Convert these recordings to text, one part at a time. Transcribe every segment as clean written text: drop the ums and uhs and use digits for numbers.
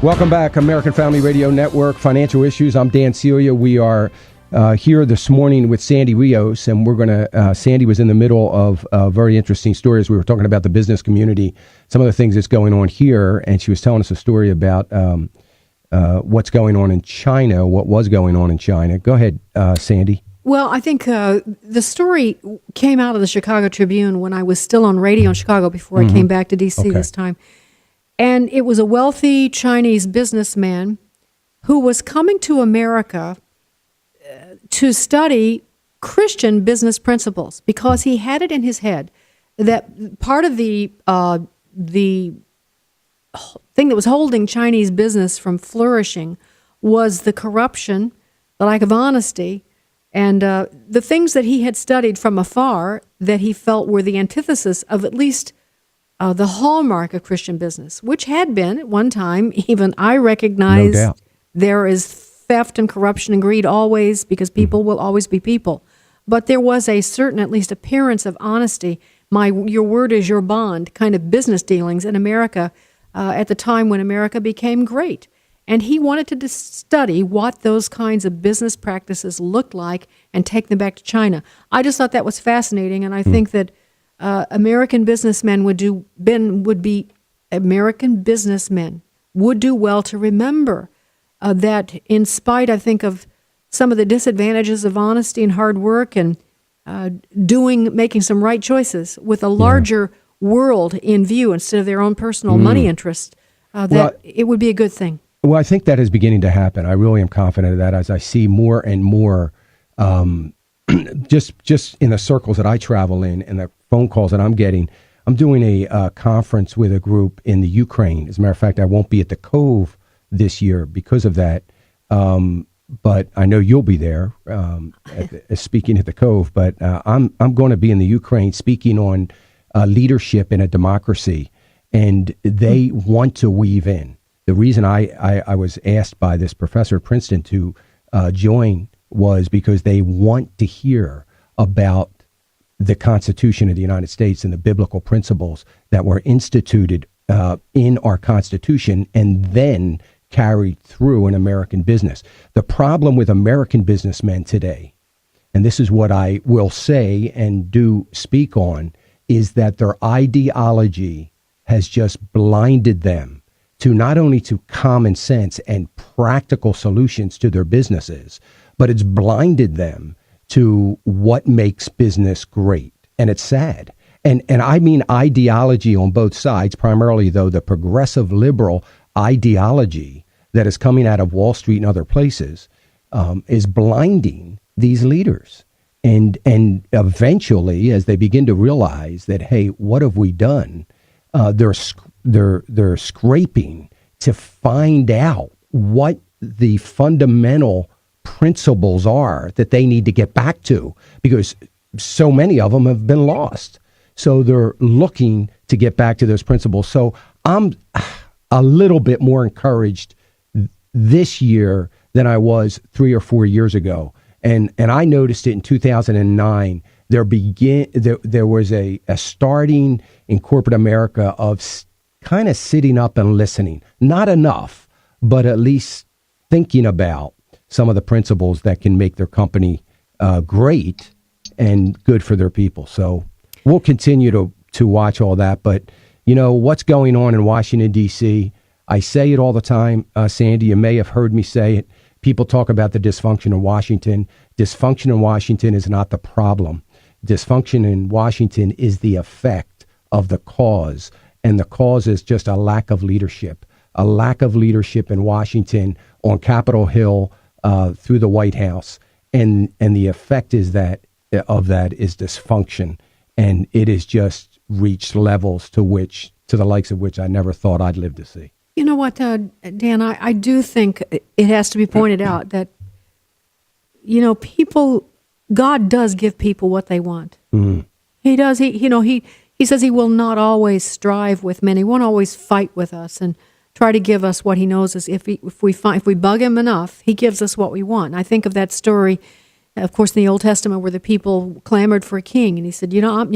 Welcome back, American Family Radio Network, Financial Issues. I'm Dan Celia. We are here this morning with Sandy Rios, and we're going to, Sandy was in the middle of a very interesting story as we were talking about the business community, some of the things that's going on here, and she was telling us a story about what's going on in China, what was going on in China. Go ahead, Sandy. Well, I think the story came out of the Chicago Tribune when I was still on radio in Chicago before I came back to D.C. this time. And it was a wealthy Chinese businessman who was coming to America to study Christian business principles because he had it in his head that part of the thing that was holding Chinese business from flourishing was the corruption, the lack of honesty, and the things that he had studied from afar that he felt were the antithesis of at least the hallmark of Christian business, which had been at one time, even I recognized there is theft and corruption and greed always because people will always be people. But there was a certain, at least appearance of honesty, your word is your bond kind of business dealings in America at the time when America became great. And he wanted to study what those kinds of business practices looked like and take them back to China. I just thought that was fascinating, and I think that American businessmen would do well to remember that in spite, I think, of some of the disadvantages of honesty and hard work and making some right choices with a larger world in view instead of their own personal money interest, it would be a good thing. Well, I think that is beginning to happen. I really am confident of that as I see more and more just in the circles that I travel in and the phone calls that I'm getting. I'm doing a conference with a group in the Ukraine. As a matter of fact, I won't be at the Cove this year because of that. But I know you'll be there speaking at the Cove. But I'm going to be in the Ukraine speaking on leadership in a democracy. And they want to weave in. The reason I was asked by this professor at Princeton to join was because they want to hear about the Constitution of the United States and the biblical principles that were instituted in our Constitution and then carried through in American business. The problem with American businessmen today, and this is what I will say and do speak on, is that their ideology has just blinded them to not only to common sense and practical solutions to their businesses, but it's blinded them to what makes business great. And it's sad. And I mean ideology on both sides, primarily, though, the progressive liberal ideology that is coming out of Wall Street and other places is blinding these leaders. And eventually, as they begin to realize that, hey, what have we done? They're scraping to find out what the fundamental principles are that they need to get back to, because so many of them have been lost. So they're looking to get back to those principles. So I'm a little bit more encouraged this year than I was 3 or 4 years ago. And I noticed it in 2009. There was a starting in corporate America of kind of sitting up and listening. Not enough, but at least thinking about some of the principles that can make their company great and good for their people. So we'll continue to watch all that. But, you know, what's going on in Washington, D.C., I say it all the time, Sandy, you may have heard me say it. People talk about the dysfunction in Washington. Dysfunction in Washington is not the problem. Dysfunction in Washington is the effect of the cause. And the cause is just a lack of leadership in Washington, on Capitol Hill, through the White House. And the effect is that is dysfunction. And it has just reached levels to the likes of which I never thought I'd live to see. You know what, Dan, I do think it has to be pointed out that, you know, God does give people what they want. Mm. He does. He says he will not always strive with men. He won't always fight with us and try to give us what he knows is if we bug him enough, he gives us what we want. And I think of that story, of course, in the Old Testament where the people clamored for a king. And he said, you don't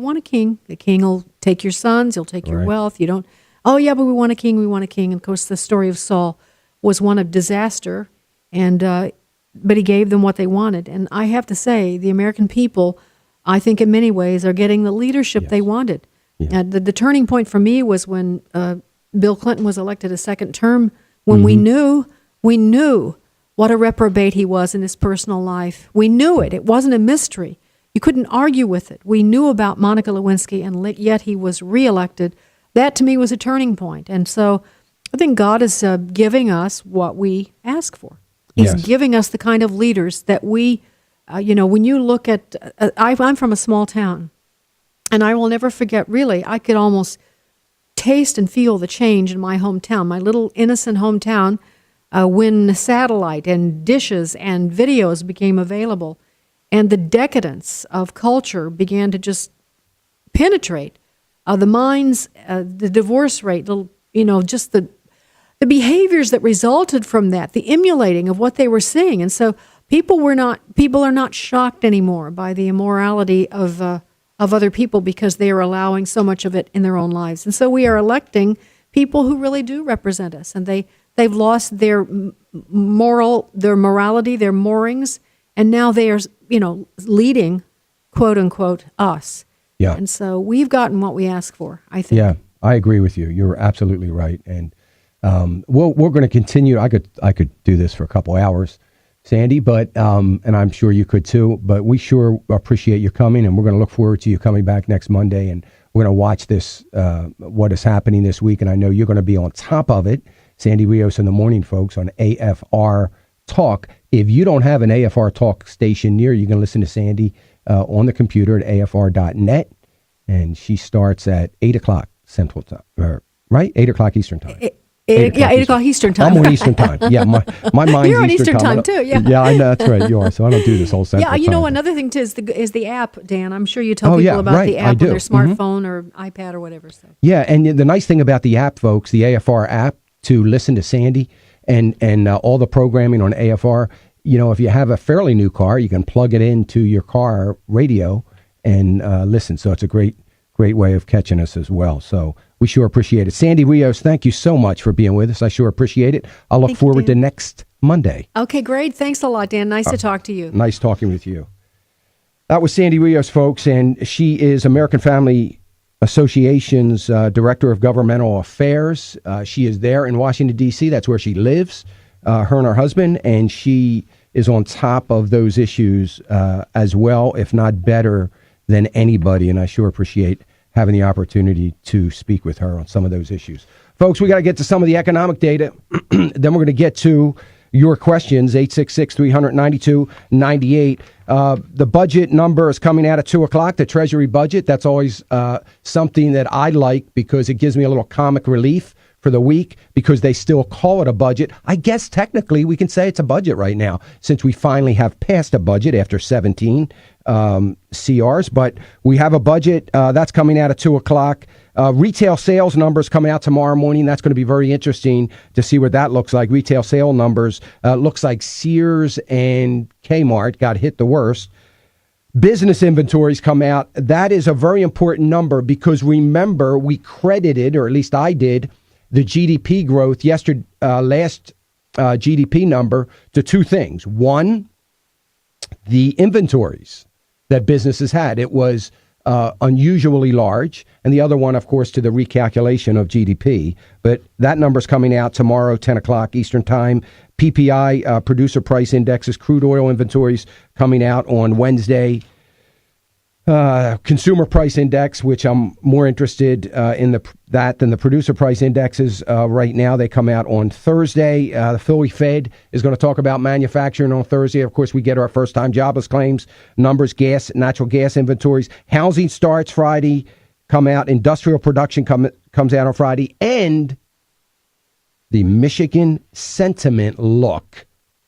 want a king. The king will take your sons. He'll take your wealth. You don't. oh yeah, but we want a king, we want a king. And of course, the story of Saul was one of disaster, and but he gave them what they wanted. And I have to say, the American people, I think in many ways, are getting the leadership they wanted. Yeah. The turning point for me was when Bill Clinton was elected a second term, when we knew what a reprobate he was in his personal life. We knew it. It wasn't a mystery. You couldn't argue with it. We knew about Monica Lewinsky, and yet he was reelected. That, to me, was a turning point. And so I think God is giving us what we ask for. He's giving us the kind of leaders that we, when you look at, I'm from a small town, and I will never forget, really, I could almost taste and feel the change in my hometown, my little innocent hometown, when satellite and dishes and videos became available, and the decadence of culture began to just penetrate the minds, the divorce rate, just the behaviors that resulted from that, the emulating of what they were seeing. And so people are not shocked anymore by the immorality of other people because they are allowing so much of it in their own lives. And so we are electing people who really do represent us, and they've lost their morality, their moorings, and now they are, leading, quote unquote, us. Yeah. And so we've gotten what we asked for, I think. Yeah, I agree with you. You're absolutely right. And we're going to continue. I could do this for a couple hours, Sandy, but and I'm sure you could too. But we sure appreciate you coming, and we're going to look forward to you coming back next Monday. And we're going to watch this, what is happening this week. And I know you're going to be on top of it. Sandy Rios in the morning, folks, on AFR Talk. If you don't have an AFR Talk station near you, can listen to Sandy on the computer at afr.net. And she starts at 8 o'clock Central Time, right? 8 o'clock Eastern Time. 8 o'clock Eastern Time. I'm on Eastern Time. Yeah, my mind's You're on Eastern time too. Yeah. Yeah, I know, that's right. You are. So I don't do this whole Central Yeah, Time. another thing too is the app, Dan. I'm sure you tell people about right, the I app on do. their smartphone or iPad or whatever. So. Yeah, and the nice thing about the app, folks, the AFR app, to listen to Sandy and all the programming on AFR, if you have a fairly new car, you can plug it into your car radio and listen. So it's a great way of catching us as well. So we sure appreciate it. Sandy Rios, thank you so much for being with us. I sure appreciate it. I'll look forward to next Monday. Okay, great. Thanks a lot, Dan. Nice to talk to you. Nice talking with you. That was Sandy Rios, folks, and she is American Family Association's Director of Governmental Affairs. She is there in Washington, D.C. That's where she lives, her and her husband, and she is on top of those issues as well, if not better than anybody, and I sure appreciate having the opportunity to speak with her on some of those issues. Folks, we got to get to some of the economic data. Then we're going to get to your questions, 866-392-98. The budget number is coming out at 2 o'clock, the Treasury budget. That's always something that I like because it gives me a little comic relief for the week because they still call it a budget. I guess technically we can say it's a budget right now since we finally have passed a budget after 17 CRs. But we have a budget that's coming out at 2 o'clock. Retail sales numbers coming out tomorrow morning. That's going to be very interesting to see what that looks like. Retail sale numbers looks like Sears and Kmart got hit the worst. Business inventories come out. That is a very important number because remember we credited, or at least I did, the GDP growth last GDP number to two things. One, the inventories that businesses had. It was unusually large. And the other one, of course, to the recalculation of GDP. But that number's coming out tomorrow, 10 o'clock Eastern Time. PPI, producer price indexes, crude oil inventories coming out on Wednesday. Consumer price index, which I'm more interested in that than the producer price indexes right now. They come out on Thursday. The Philly Fed is going to talk about manufacturing on Thursday. Of course, we get our first-time jobless claims numbers, natural gas inventories. Housing starts Friday, come out. Industrial production comes out on Friday. And the Michigan sentiment look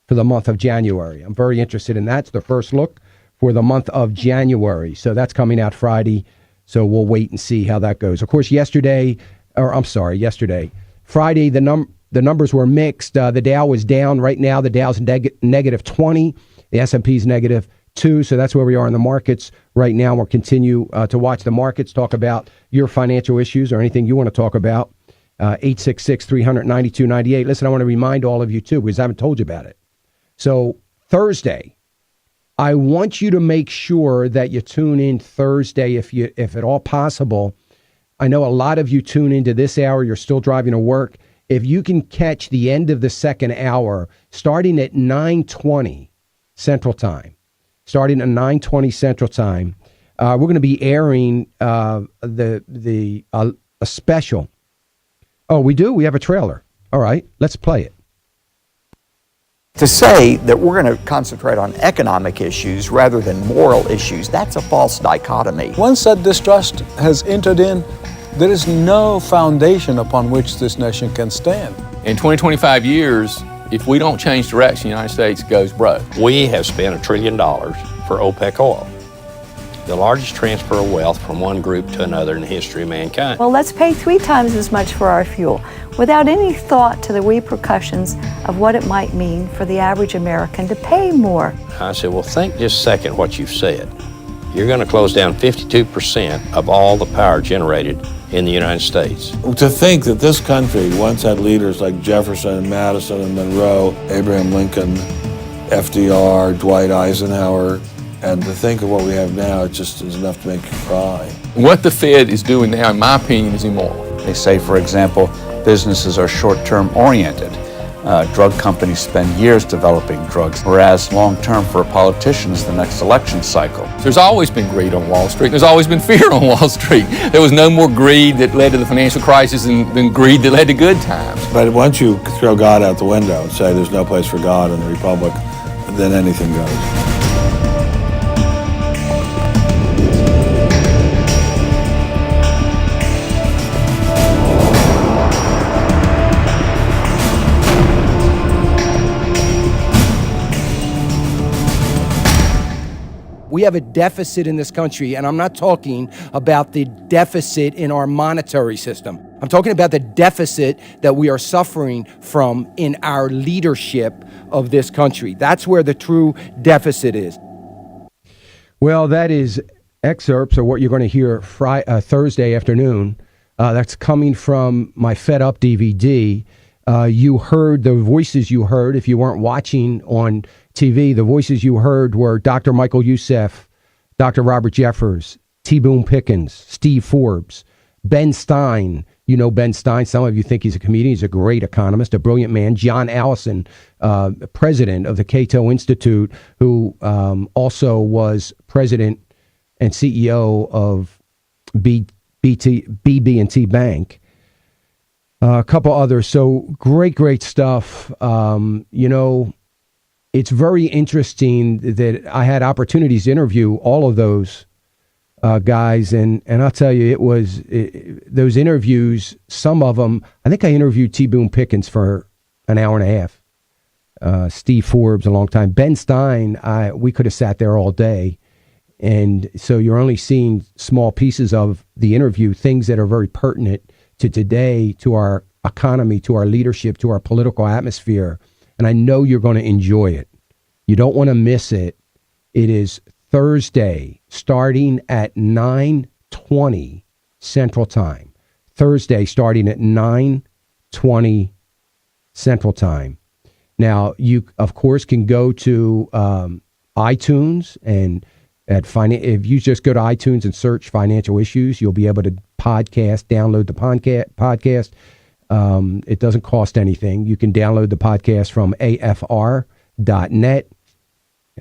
for the month of January. I'm very interested in that. It's the first look for the month of January. So that's coming out Friday. So we'll wait and see how that goes. Of course, yesterday, Friday, the numbers were mixed. The Dow was down. Right now, the Dow's negative 20. The S&P's negative 2. So that's where we are in the markets right now. We'll continue to watch the markets, talk about your financial issues or anything you want to talk about. 866-300-9298. Listen, I want to remind all of you, too, because I haven't told you about it. So Thursday, I want you to make sure that you tune in Thursday if at all possible. I know a lot of you tune into this hour. You're still driving to work. If you can catch the end of the second hour, starting at 9:20 Central Time, we're going to be airing a special. Oh, we do? We have a trailer. All right, let's play it. To say that we're going to concentrate on economic issues rather than moral issues, that's a false dichotomy. Once that distrust has entered in, there is no foundation upon which this nation can stand. In 25 years, if we don't change direction, the United States goes broke. We have spent $1 trillion for OPEC oil, the largest transfer of wealth from one group to another in the history of mankind. Well, let's pay 3 times as much for our fuel without any thought to the repercussions of what it might mean for the average American to pay more. I said, well, think just a second what you've said. You're going to close down 52% of all the power generated in the United States. To think that this country once had leaders like Jefferson and Madison and Monroe, Abraham Lincoln, FDR, Dwight Eisenhower, and to think of what we have now, it just is enough to make you cry. What the Fed is doing now, in my opinion, is immoral. They say, for example, businesses are short-term oriented. Drug companies spend years developing drugs, whereas long-term for a politician is the next election cycle. There's always been greed on Wall Street. There's always been fear on Wall Street. There was no more greed that led to the financial crisis than greed that led to good times. But once you throw God out the window and say there's no place for God in the Republic, then anything goes. We have a deficit in this country, and I'm not talking about the deficit in our monetary system. I'm talking about the deficit that we are suffering from in our leadership of this country. That's where the true deficit is. Well, that is excerpts of what you're going to hear Thursday afternoon. That's coming from my Fed Up DVD. You heard the voices you heard. If you weren't watching on TV, the voices you heard were Dr. Michael Youssef, Dr. Robert Jeffers, T. Boone Pickens, Steve Forbes, Ben Stein. You know Ben Stein. Some of you think he's a comedian. He's a great economist, a brilliant man. John Allison, president of the Cato Institute, who also was president and CEO of BB&T Bank. A couple others. So great stuff. It's very interesting that I had opportunities to interview all of those guys. And I'll tell you, those interviews, some of them, I think I interviewed T. Boone Pickens for an hour and a half. Steve Forbes, a long time. Ben Stein, we could have sat there all day. And so you're only seeing small pieces of the interview, things that are very pertinent to today, to our economy, to our leadership, to our political atmosphere. And I know you're going to enjoy it. You don't want to miss it. It is Thursday, starting at 9:20 Central Time. Thursday, starting at 9:20 Central Time. Now, you, of course, can go to iTunes and if you just go to iTunes and search Financial Issues, you'll be able to download the podcast. It doesn't cost anything. You can download the podcast from afr.net,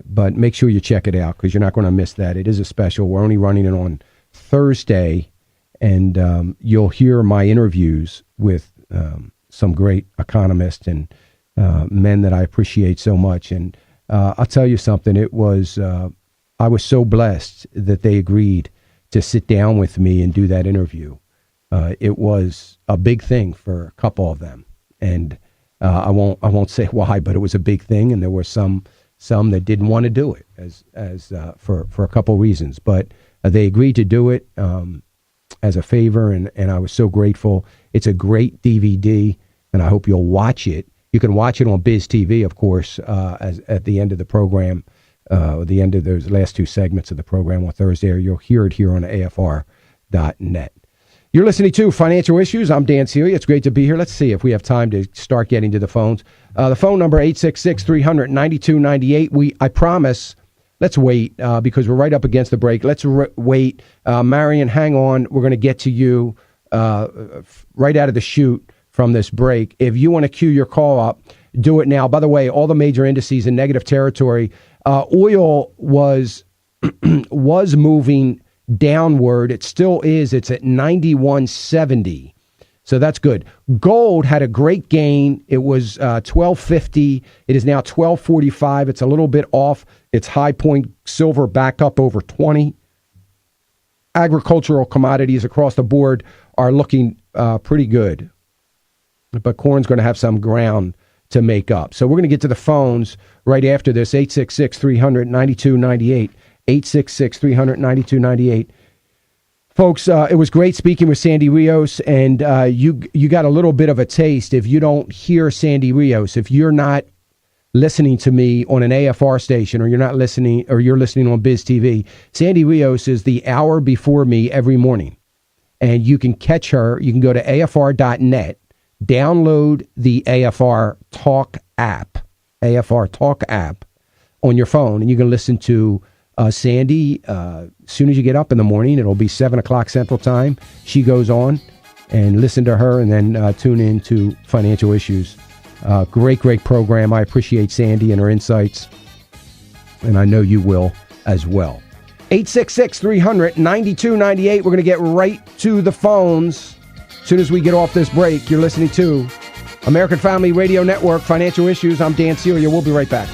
but make sure you check it out because you're not going to miss that. It is a special. We're only running it on Thursday, and you'll hear my interviews with some great economists and men that I appreciate so much. And I'll tell you something. I was so blessed that they agreed to sit down with me and do that interview. It was a big thing for a couple of them, and I won't say why, but it was a big thing, and there were some that didn't want to do it for a couple reasons, but they agreed to do it as a favor, and I was so grateful. It's a great DVD, and I hope you'll watch it. You can watch it on Biz TV, of course, at the end of the program, the end of those last two segments of the program on Thursday, or you'll hear it here on afr.net. You're listening to Financial Issues. I'm Dan Celia. It's great to be here. Let's see if we have time to start getting to the phones. The phone number, 866-300-9298. I promise, let's wait because we're right up against the break. Let's wait. Marion, hang on. We're going to get to you right out of the chute from this break. If you want to queue your call up, do it now. By the way, all the major indices in negative territory. Oil was moving downward. It still is. It's at 91.70. So that's good. Gold had a great gain. It was 12.50. It is now 12.45. It's a little bit off its high point. Silver back up over 20. Agricultural commodities across the board are looking pretty good. But corn's going to have some ground to make up. So we're going to get to the phones right after this. 866-300-9298. 866-300-9298. Folks, it was great speaking with Sandy Rios, and you got a little bit of a taste. If you don't hear Sandy Rios, if you're not listening to me on an AFR station, or you're listening on Biz TV, Sandy Rios is the hour before me every morning. And you can catch her. You can go to AFR.net, download the AFR Talk app on your phone, and you can listen to Sandy, as soon as you get up in the morning. It'll be 7 o'clock Central Time. She goes on, and listen to her, and then tune in to Financial Issues. Great program. I appreciate Sandy and her insights, and I know you will as well. 866-300-9298. We're going to get right to the phones as soon as we get off this break. You're listening to American Family Radio Network, Financial Issues. I'm Dan Celia. We'll be right back.